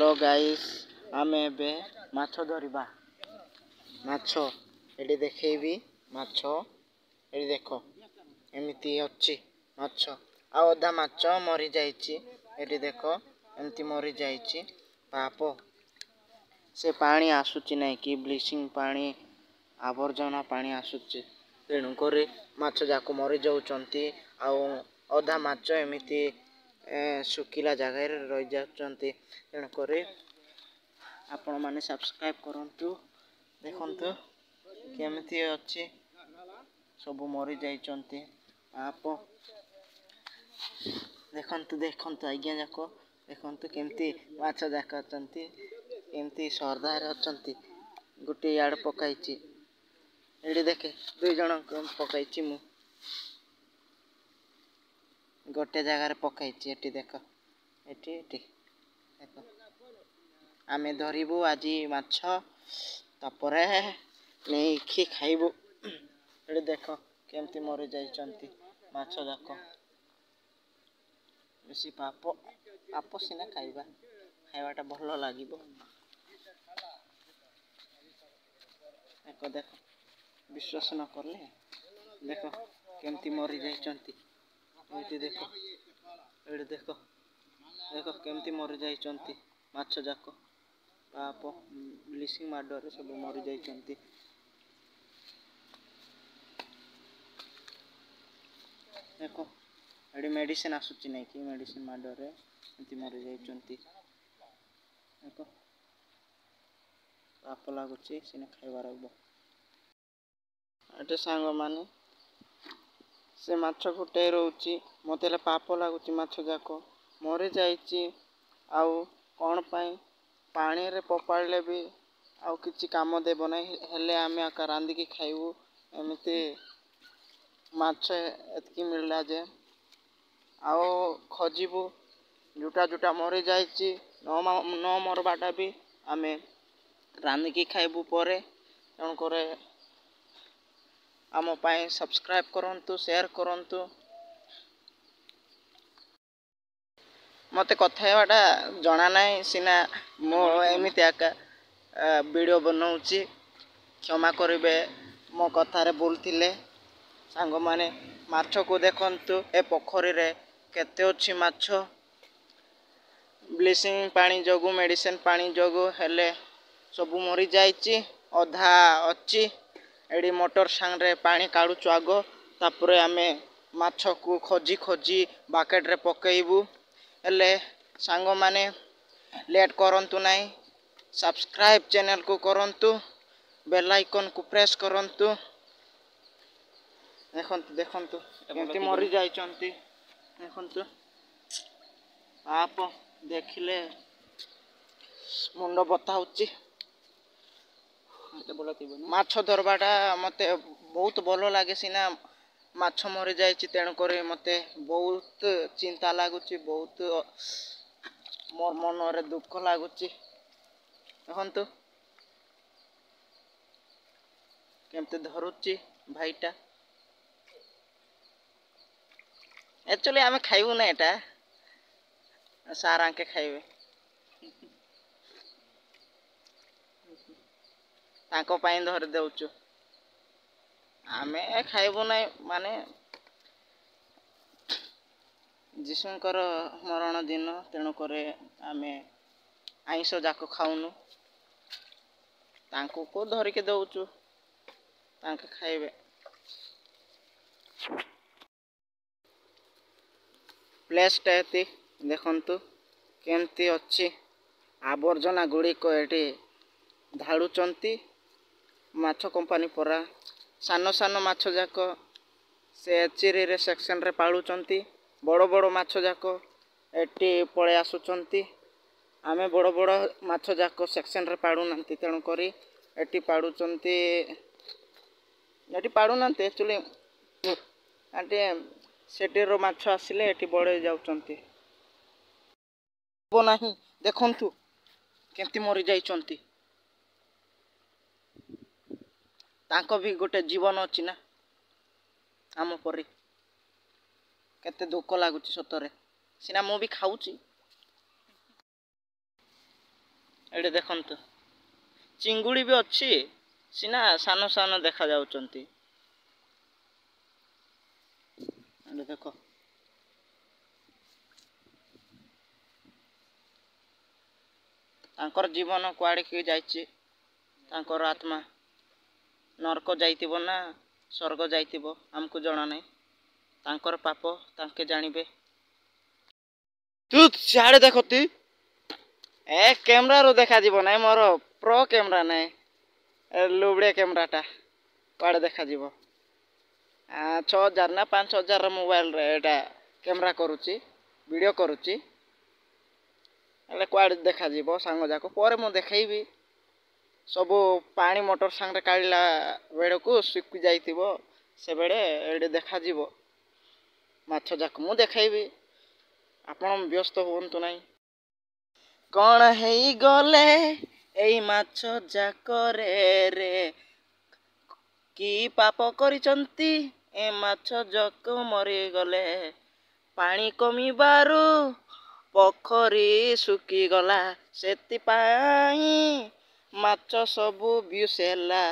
Hello guys आमे एबे माछ धरिबा माछ एडी देखैबी माछ एडी देखो एमिति अछि माछ आ ओदा माछ मरि जाईची एडी देखो एमिति मरि जाईची पाप से पानी आसुची नै कि ब्लीचिंग पानी आवर्जना पानी आसुची तेणु करे माछ जाको मरि जाउचंती आ ओदा माछ एमिति सुखिला जगह रे रहि जाउचंती तेणु करे आपण माने सब्सक्राइब करंतु देखंतु केमिति अछि सब मरि जाइचंती आप देखंतु आज्ञा जाको देखंतु केमिति माछ जाक अचंती एमिति सरदार अचंती गुटे याड पकाइची एडी देखे दुई जण पकाइची मु गोटे जगार पकाइची एटी देख एटी एटी देखो आमे धरिबु आजी माछ तापरे नेखि खाइबु एटी देखो केमती मरि जाइचंती माछ जाको बेसी पाप सिना खाइबाटा भल लागिबो देखो देखो विश्वास न करले देखो केमती मरि जाइचंती एटी देखो देखो केमती मरि जाइचंती माछ जाको पाप ब्लीचिंग माडरे सब मरि जाइचंती देखो एडी मेडिसिन आसुची नै कि मेडिसिन माडरे एमती मरि जाइचंती देखो पाप लागुची सिना खाइबा रगबो एटे सांग माने से माछ गुटे रहउची मतेले पाप लागुची माछ जाको मरि जाईची आउ कोन पई पानी रे पपाड़ले भी आउ किछि काम देबो नै हेले आमे आका रांदी की खाइबू एमिति माछ एतकी मिलला जे आउ खोजिबू जुटा जुटा मरि जाईची न मरबाटा भी आमे रांदी की खाइबू परे तेणु करे आमो पाए सब्सक्राइब करंतु शेयर करंतु मते कथायवाटा जणा नाइ सिना मो एमिति आका वीडियो बनाउची क्षमा करिवे मो कथा रे बोलथिले सांग माने माछ को देखंतु ए पोखरी रे केते अछि माछ ब्लीचिंग पानी जोगु मेडिसिन पानी जोगु हेले सब मरि जाईची अधा अछि एडी मोटर सांग रे पानी काढुचु आगो तापरे आमे माछ को खोजी खोजी बाकेट रे पकेइबू हेले सांग माने लेट करंतु नाइ सब्सक्राइब चैनल को करंतु बेल आइकन को प्रेस करंतु देखंतु देखंतु केमती मरि जाइचंती देखंतु आप देखिले मुंडो बता होची माछ धरबाटा मते बहुत भलो लागे सिना माछ मरि जाईची तेणु करे मते बहुत चिंता लागुची बहुत मोर मन रे दुख लागुची देखंतु केमते धरुची भाईटा एक्चुअली आमे खाइबू ना एटा सार आंके खाइबे ताको पाइन धर देउचु आमे खाइबू ना माने जीशुंकर मरण दिन तेणु करे आमे आइंस जाको खाउनु तांको को धर के दउचु तांके खाइबे प्लेस टेती देखंतु केमती अछि आवर्जना गुडी को एठी धाडुचंती माछ कंपनी परा सानो सानो माछ जाको से चिरी रे सेक्शन रे पाळुचंती बड़ बड़ माछ जाको एठी पळे आसुचंती आमे बड़ बड़ माछ जाको सेक्शन रे पाडू नंती तेणु करी एठी पाडुचंती एठी पाडू नंती एक्चुअली आंटे सेटेरो माछ आसिले एठी बळे जाउचंती बो नाही देखंतु केमती मरि जाइचंती तांको भी गोटे जीवन अछि ना आम परी केते दुख लागुची सतरे सिना मो भी खाउची ଏଠି ଦେଖନ୍ତୁ ଚିଙ୍ଗୁଡ଼ି ବି ଅଛି ସିନା ସାନ ସାନ ଦେଖା ଯାଉଛନ୍ତି। ଏଠି ଦେଖ ତାଙ୍କର ଜୀବନ କୁଆଡ଼ିକି ଯାଇଛି, ତାଙ୍କର ଆତ୍ମା ନରକ ଯାଇଥିବ ନା ସ୍ୱର୍ଗ ଯାଇଥିବ ଆମକୁ ଜଣା ନାହିଁ। ତାଙ୍କର ପାପ ତାଙ୍କେ ଜାଣିବେ। ତୁ ସିଆଡ଼େ ଦେଖତି ଏ କ୍ୟାମେରାରୁ ଦେଖାଯିବ ନାହିଁ, ମୋର ପ୍ରୋ କ୍ୟାମେରା ନାହିଁ, ଲୁବଡ଼ିଆ କ୍ୟାମେରାଟା କୁଆଡ଼େ ଦେଖାଯିବ। 6,000 ନା 5,000 ମୋବାଇଲରେ ଏଇଟା କ୍ୟାମେରା କରୁଛି, ଭିଡ଼ିଓ କରୁଛି, ହେଲେ କୁଆଡ଼େ ଦେଖାଯିବ ସାଙ୍ଗ ଯାକ। ପରେ ମୁଁ ଦେଖେଇବି, ସବୁ ପାଣି ମୋଟର ସାଙ୍ଗରେ କାଢ଼ିଲା ବେଳକୁ ଶୁଖି ଯାଇଥିବ, ସେବେଳେ ଏଇଠି ଦେଖାଯିବ ମାଛ ଯାକ। ମୁଁ ଦେଖେଇବି, ଆପଣ ବ୍ୟସ୍ତ ହୁଅନ୍ତୁ ନାହିଁ। କ'ଣ ହେଇଗଲେ ଏଇ ମାଛ ଯାକରେ ରେ, କି ପାପ କରିଛନ୍ତି ଏ ମାଛ ଯାକ ମରିଗଲେ, ପାଣି କମିବାରୁ ପୋଖରୀ ଶୁଖିଗଲା, ସେଥିପାଇଁ ମାଛ ସବୁ ବିଷ ହେଲା।